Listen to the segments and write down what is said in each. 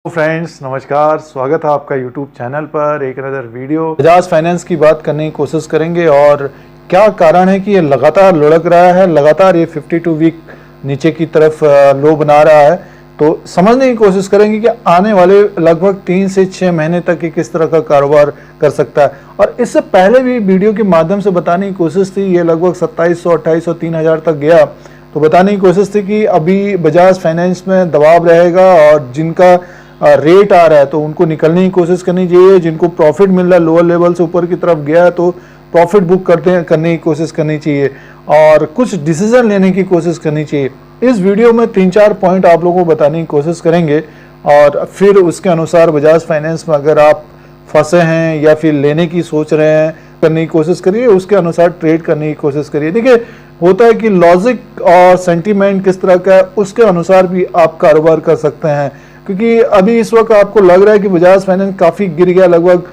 Friends नमस्कार, स्वागत है आपका यूट्यूब चैनल पर एक नज़र वीडियो। बजाज फाइनेंस की बात करने की कोशिश करेंगे और क्या कारण है कि ये लगातार लुढ़क रहा है, लगातार ये 52 वीक नीचे की तरफ लो बना रहा है। तो समझने की कोशिश करेंगे कि आने वाले लगभग 3 से 6 महीने तक ये किस तरह का कारोबार कर सकता है। और इससे पहले भी वीडियो के माध्यम से बताने की कोशिश थी, ये लगभग 2700, 2800, 3000 तक गया, तो बताने की कोशिश थी कि अभी बजाज फाइनेंस में दबाव रहेगा और जिनका रेट आ रहा है तो उनको निकलने की कोशिश करनी चाहिए। जिनको प्रॉफिट मिल रहा है लोअर लेवल से ऊपर की तरफ गया है तो प्रॉफिट बुक करने की कोशिश करनी चाहिए और कुछ डिसीजन लेने की कोशिश करनी चाहिए। इस वीडियो में 3-4 पॉइंट आप लोगों को बताने की कोशिश करेंगे और फिर उसके अनुसार बजाज फाइनेंस में अगर आप फंसे हैं या फिर लेने की सोच रहे हैं, करने की कोशिश करिए, उसके अनुसार ट्रेड करने की कोशिश करिए। देखिए, होता है कि लॉजिक और सेंटीमेंट किस तरह का है उसके अनुसार भी आप कारोबार कर सकते हैं। क्योंकि अभी इस वक्त आपको लग रहा है कि बजाज फाइनेंस काफ़ी गिर गया, लगभग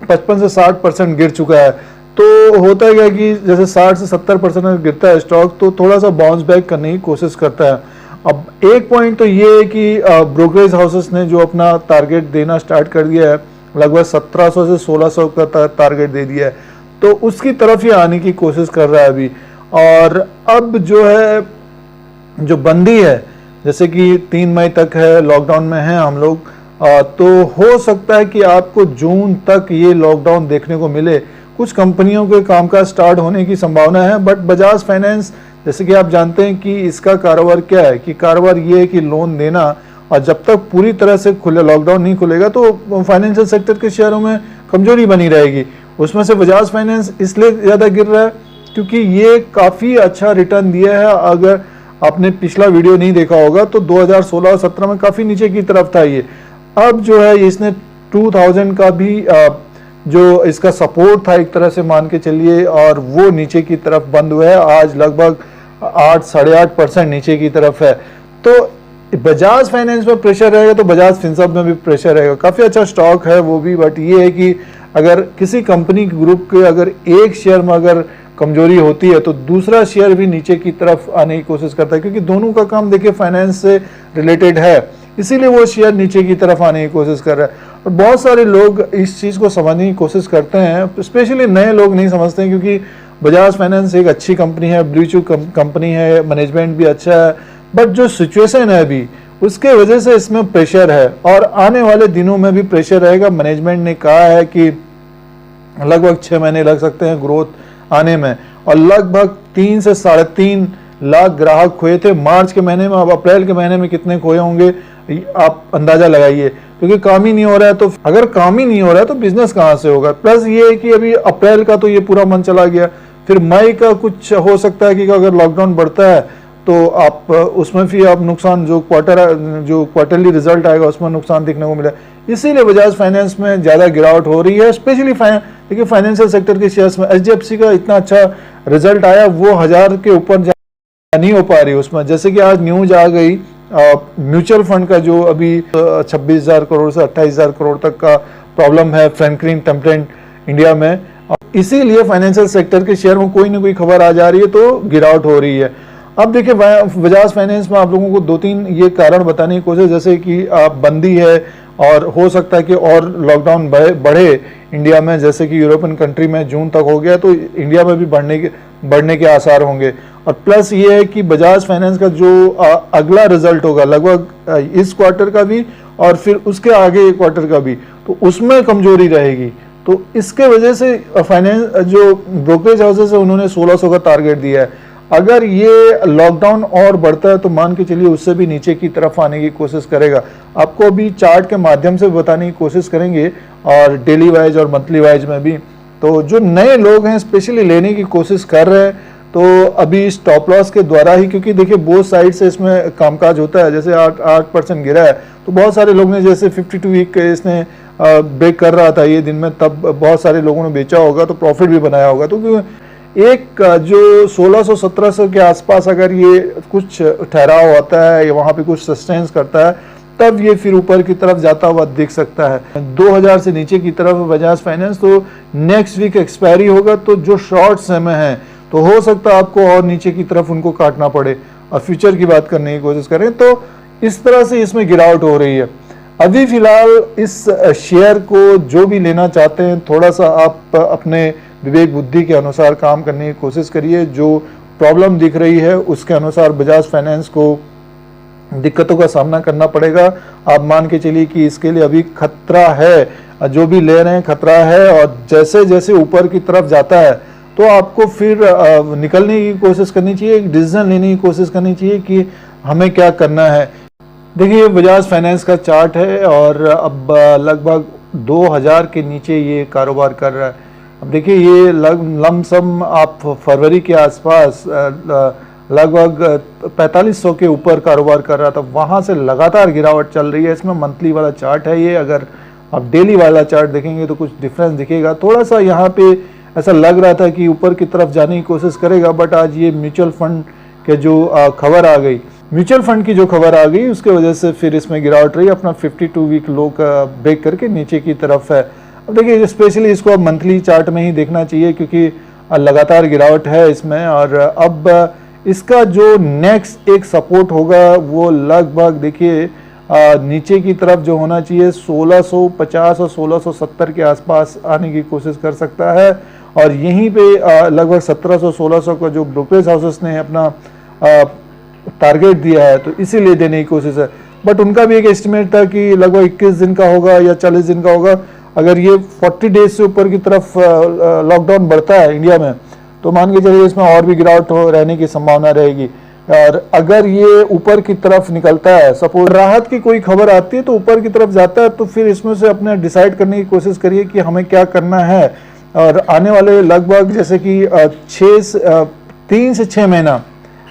55 से 60% गिर चुका है। तो होता है क्या कि जैसे 60 से 70% गिरता है स्टॉक तो थोड़ा सा बाउंस बैक करने की कोशिश करता है। अब एक पॉइंट तो ये है कि ब्रोकरेज हाउसेस ने जो अपना टारगेट देना स्टार्ट कर दिया है, लगभग 1700 से 1600 का टारगेट दे दिया है, तो उसकी तरफ ही आने की कोशिश कर रहा है अभी। और अब जो है जो बंदी है, जैसे कि 3 मई तक है, लॉकडाउन में हैं हम लोग, तो हो सकता है कि आपको जून तक ये लॉकडाउन देखने को मिले। कुछ कंपनियों के कामकाज स्टार्ट होने की संभावना है, बट बजाज फाइनेंस जैसे कि आप जानते हैं कि इसका कारोबार क्या है कि कारोबार ये है कि लोन देना, और जब तक पूरी तरह से खुले लॉकडाउन नहीं खुलेगा तो फाइनेंशियल सेक्टर के शेयरों में कमजोरी बनी रहेगी। उसमें से बजाज फाइनेंस इसलिए ज़्यादा गिर रहा है क्योंकि ये काफ़ी अच्छा रिटर्न दिया है। अगर आपने पिछला वीडियो नहीं देखा होगा तो 2016 और 17 में काफ़ी नीचे की तरफ था ये। अब जो है इसने 2000 का भी जो इसका सपोर्ट था एक तरह से मान के चलिए, और वो नीचे की तरफ बंद हुआ है। आज लगभग 8-8.5% नीचे की तरफ है। तो बजाज फाइनेंस में प्रेशर रहेगा तो बजाज फिनसर्व में भी प्रेशर रहेगा। काफ़ी अच्छा स्टॉक है वो भी, बट ये है कि अगर किसी कंपनी ग्रुप के अगर एक शेयर में अगर कमजोरी होती है तो दूसरा शेयर भी नीचे की तरफ आने की कोशिश करता है, क्योंकि दोनों का काम देखिए फाइनेंस से रिलेटेड है, इसीलिए वो शेयर नीचे की तरफ आने की कोशिश कर रहा है। और बहुत सारे लोग इस चीज़ को समझने की कोशिश करते हैं, स्पेशली नए लोग नहीं समझते हैं, क्योंकि बजाज फाइनेंस एक अच्छी कंपनी है, ब्लू चिप कंपनी है, मैनेजमेंट भी अच्छा है, बट जो सिचुएशन है अभी उसके वजह से इसमें प्रेशर है और आने वाले दिनों में भी प्रेशर रहेगा। मैनेजमेंट ने कहा है कि लगभग 6 महीने लग सकते हैं ग्रोथ आने में, और लगभग 3 से 3.5 लाख ग्राहक खोए थे मार्च के महीने में। अब अप्रैल के महीने में कितने खोए होंगे आप अंदाजा लगाइए, क्योंकि काम ही नहीं हो रहा है। तो अगर काम ही नहीं हो रहा है तो बिजनेस कहाँ से होगा। प्लस ये है कि अभी अप्रैल का तो ये पूरा मन चला गया, फिर मई का कुछ हो सकता है कि अगर लॉकडाउन बढ़ता है तो आप उसमें फिर आप नुकसान जो क्वार्टरली रिजल्ट आएगा उसमें नुकसान देखने को मिला। इसीलिए बजाज फाइनेंस में ज़्यादा गिरावट हो रही है, स्पेशली देखिए फाइनेंशियल सेक्टर के शेयर्स में। एचडीएफसी का इतना अच्छा रिजल्ट आया, वो 1000 के ऊपर नहीं हो पा रही उसमें। जैसे कि आज न्यूज आ गई म्यूचुअल फंड का जो अभी 26,000 करोड़ से 28,000 करोड़ तक का प्रॉब्लम है फ्रैंकलिन टेम्परेंट इंडिया में, इसीलिए फाइनेंशियल सेक्टर के शेयर में कोई ना कोई खबर आ जा रही है तो गिरावट हो रही है। अब देखिए बजाज फाइनेंस में आप लोगों को 2-3 ये कारण बताने की कोशिश, जैसे कि आप बंदी है और हो सकता है कि और लॉकडाउन बढ़े इंडिया में, जैसे कि यूरोपियन कंट्री में जून तक हो गया तो इंडिया में भी बढ़ने के आसार होंगे। और प्लस ये है कि बजाज फाइनेंस का जो अगला रिजल्ट होगा लगभग इस क्वार्टर का भी और फिर उसके आगे क्वार्टर का भी, तो उसमें कमजोरी रहेगी। तो इसके वजह से फाइनेंस जो ब्रोकरेज हाउसेस है उन्होंने 1600 का टारगेट दिया है। अगर ये लॉकडाउन और बढ़ता है तो मान के चलिए उससे भी नीचे की तरफ आने की कोशिश करेगा। आपको अभी चार्ट के माध्यम से बताने की कोशिश करेंगे और डेली वाइज और मंथली वाइज में भी। तो जो नए लोग हैं स्पेशली लेने की कोशिश कर रहे हैं तो अभी स्टॉप लॉस के द्वारा ही, क्योंकि देखिए बोथ साइड से इसमें कामकाज होता है। जैसे 8% गिरा है तो बहुत सारे लोग ने, जैसे 52 वीक इसने ब्रेक कर रहा था ये दिन में, तब बहुत सारे लोगों ने बेचा होगा तो प्रॉफिट भी बनाया होगा। तो एक जो 1600-1700 के आसपास अगर ये कुछ ठहराव होता है या वहाँ पे कुछ सस्टेंस करता है तब ये फिर ऊपर की तरफ जाता हुआ दिख सकता है। 2000 से नीचे की तरफ बजाज फाइनेंस, तो नेक्स्ट वीक एक्सपायरी होगा तो जो शॉर्ट समय है तो हो सकता है आपको और नीचे की तरफ उनको काटना पड़े। और फ्यूचर की बात करने की कोशिश करें तो इस तरह से इसमें गिरावट हो रही है। अभी फिलहाल इस शेयर को जो भी लेना चाहते हैं, थोड़ा सा आप अपने विवेक बुद्धि के अनुसार काम करने की कोशिश करिए। जो प्रॉब्लम दिख रही है उसके अनुसार बजाज फाइनेंस को दिक्कतों का सामना करना पड़ेगा। आप मान के चलिए कि इसके लिए अभी खतरा है, जो भी ले रहे हैं खतरा है, और जैसे जैसे ऊपर की तरफ जाता है तो आपको फिर निकलने की कोशिश करनी चाहिए, एक डिसीजन लेने की कोशिश करनी चाहिए कि हमें क्या करना है। देखिए, बजाज फाइनेंस का चार्ट है और अब लगभग 2000 के नीचे ये कारोबार कर रहा है। अब देखिए, ये लमसम आप फरवरी के आसपास लगभग 4500 के ऊपर कारोबार कर रहा था, वहाँ से लगातार गिरावट चल रही है। इसमें मंथली वाला चार्ट है ये, अगर आप डेली वाला चार्ट देखेंगे तो कुछ डिफरेंस दिखेगा। थोड़ा सा यहाँ पे ऐसा लग रहा था कि ऊपर की तरफ जाने की कोशिश करेगा, बट आज ये म्यूचुअल फंड के जो खबर आ गई, म्यूचुअल फंड की जो खबर आ गई उसके वजह से फिर इसमें गिरावट रही, अपना 52 वीक लो का ब्रेक करके नीचे की तरफ है। अब देखिए, स्पेशली इसको अब मंथली चार्ट में ही देखना चाहिए क्योंकि लगातार गिरावट है इसमें। और अब इसका जो नेक्स्ट एक सपोर्ट होगा वो लगभग देखिए नीचे की तरफ जो होना चाहिए 1650 और 1670 के आसपास आने की कोशिश कर सकता है। और यहीं पे लगभग 1700-1600 का जो ब्रोकरेज हाउसेस ने अपना टारगेट दिया है, तो इसीलिए देने की कोशिश है। बट उनका भी एक एस्टिमेट था कि लगभग 21 दिन का होगा या 40 दिन का होगा। अगर ये 40 डेज से ऊपर की तरफ लॉकडाउन बढ़ता है इंडिया में, तो मान के चलिए इसमें और भी गिरावट रहने की संभावना रहेगी। और अगर ये ऊपर की तरफ निकलता है, सपोज राहत की कोई खबर आती है तो ऊपर की तरफ जाता है, तो फिर इसमें से अपने डिसाइड करने की कोशिश करिए कि हमें क्या करना है। और आने वाले लगभग जैसे कि 3 से 6 महीना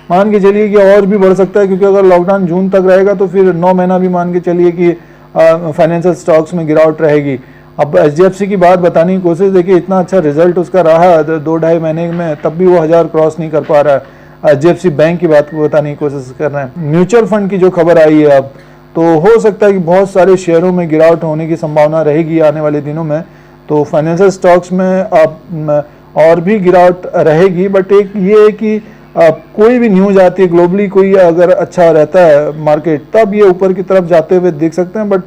मान के चलिए कि और भी बढ़ सकता है, क्योंकि अगर लॉकडाउन जून तक रहेगा तो फिर 9 महीना भी मान के चलिए कि फाइनेंशियल स्टॉक्स में गिरावट रहेगी। अब HDFC की बात बताने की कोशिश, देखिए इतना अच्छा रिजल्ट उसका रहा 2-2.5 महीने में, तब भी वो 1000 क्रॉस नहीं कर पा रहा है। HDFC बैंक की बात बताने की कोशिश कर रहे हैं। म्यूचुअल फंड की जो खबर आई है अब, तो हो सकता है कि बहुत सारे शेयरों में गिरावट होने की संभावना रहेगी आने वाले दिनों में। तो फाइनेंशियल स्टॉक्स में अब और भी गिरावट रहेगी। बट एक ये है कि कोई भी न्यूज आती है ग्लोबली, कोई अगर अच्छा रहता है मार्केट, तब ये ऊपर की तरफ जाते हुए देख सकते हैं। बट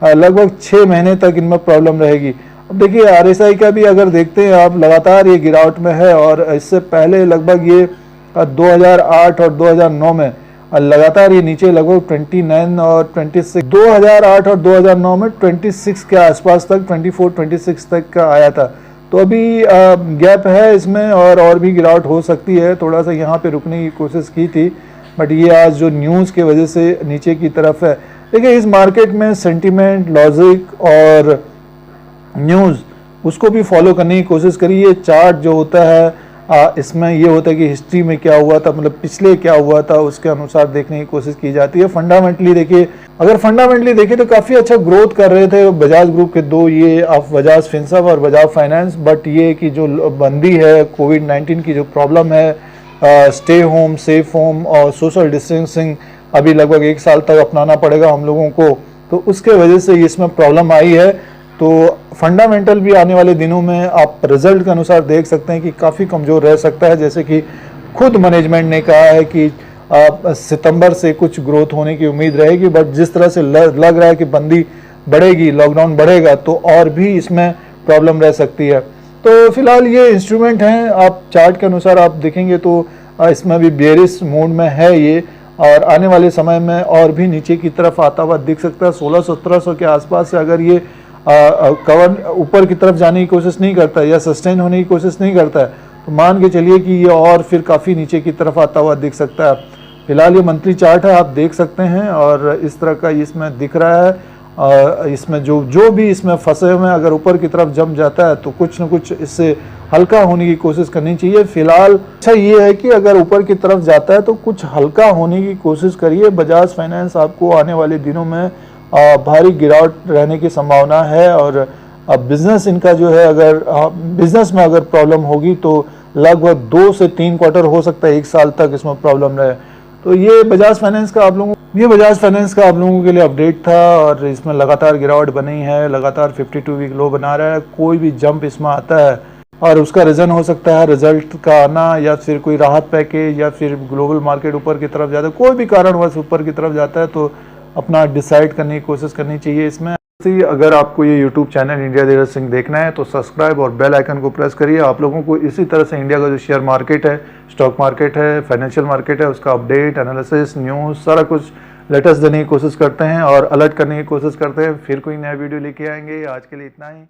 लगभग 6 महीने तक इनमें प्रॉब्लम रहेगी। अब देखिए, RSI का भी अगर देखते हैं आप, लगातार ये गिरावट में है। और इससे पहले लगभग ये 2008 और 2009 में लगातार ये नीचे लगभग 29 और 26, 2008 और 2009 में 26 के आसपास तक, 24-26 तक का आया था। तो अभी गैप है इसमें और भी गिरावट हो सकती है। थोड़ा सा यहाँ पे रुकने की कोशिश की थी, बट ये आज जो न्यूज़ के वजह से नीचे की तरफ है। देखिए, इस मार्केट में सेंटीमेंट, लॉजिक और न्यूज़ उसको भी फॉलो करने की कोशिश करिए। चार्ट जो होता है इसमें ये होता है कि हिस्ट्री में क्या हुआ था, मतलब पिछले क्या हुआ था, उसके अनुसार देखने की कोशिश की जाती है। फंडामेंटली देखिए, अगर फंडामेंटली देखिए तो काफ़ी अच्छा ग्रोथ कर रहे थे बजाज ग्रुप के दो, ये ऑफ बजाज फिनसर्व और बजाज फाइनेंस। बट ये कि जो बंदी है, कोविड-19 की जो प्रॉब्लम है, स्टे होम, सेफ होम और सोशल डिस्टेंसिंग अभी लगभग 1 साल तक अपनाना पड़ेगा हम लोगों को, तो उसके वजह से इसमें प्रॉब्लम आई है। तो फंडामेंटल भी आने वाले दिनों में आप रिजल्ट के अनुसार देख सकते हैं कि काफ़ी कमज़ोर रह सकता है। जैसे कि खुद मैनेजमेंट ने कहा है कि सितंबर से कुछ ग्रोथ होने की उम्मीद रहेगी, बट जिस तरह से लग रहा है कि बंदी बढ़ेगी, लॉकडाउन बढ़ेगा, तो और भी इसमें प्रॉब्लम रह सकती है। तो फिलहाल ये इंस्ट्रूमेंट हैं, आप चार्ट के अनुसार आप देखेंगे तो इसमें भी बेरिश मोड में है ये, और आने वाले समय में और भी नीचे की तरफ आता हुआ दिख सकता है। 1600-1700 के आसपास से अगर ये कवर ऊपर की तरफ जाने की कोशिश नहीं करता है या सस्टेन होने की कोशिश नहीं करता है, तो मान के चलिए कि ये और फिर काफ़ी नीचे की तरफ आता हुआ दिख सकता है। फिलहाल ये मंथली चार्ट है, आप देख सकते हैं, और इस तरह का इसमें दिख रहा है। इसमें जो भी इसमें फंसे हुए हैं, अगर ऊपर की तरफ जम जाता है तो कुछ न कुछ इससे हल्का होने की कोशिश करनी चाहिए। फिलहाल अच्छा ये है कि अगर ऊपर की तरफ जाता है तो कुछ हल्का होने की कोशिश करिए। बजाज फाइनेंस आपको आने वाले दिनों में भारी गिरावट रहने की संभावना है। और बिजनेस इनका जो है, अगर बिजनेस में अगर प्रॉब्लम होगी तो लगभग 2 से 3 क्वार्टर हो सकता है, 1 साल तक इसमें प्रॉब्लम रहे। तो ये बजाज फाइनेंस का आप लोगों के लिए अपडेट था। और इसमें लगातार गिरावट बनी है, लगातार 52 वीक लो बना रहा है। कोई भी जंप इसमें आता है और उसका रीज़न हो सकता है रिजल्ट का आना, या फिर कोई राहत पैकेज, या फिर ग्लोबल मार्केट ऊपर की तरफ जाता है, कोई भी कारणवश ऊपर की तरफ जाता है तो अपना डिसाइड करने की कोशिश करनी चाहिए इसमें। अगर आपको ये YouTube channel India Dheeraj Singh देखना है तो सब्सक्राइब और बेल आइकन को प्रेस करिए। आप लोगों को इसी तरह से इंडिया का जो शेयर मार्केट है, स्टॉक मार्केट है, फाइनेंशियल मार्केट है, उसका अपडेट, एनालिसिस, न्यूज़ सारा कुछ लेटेस्ट देने की कोशिश करते हैं और अलर्ट करने की कोशिश करते हैं। फिर कोई नया वीडियो लेके आएंगे। आज के लिए इतना ही।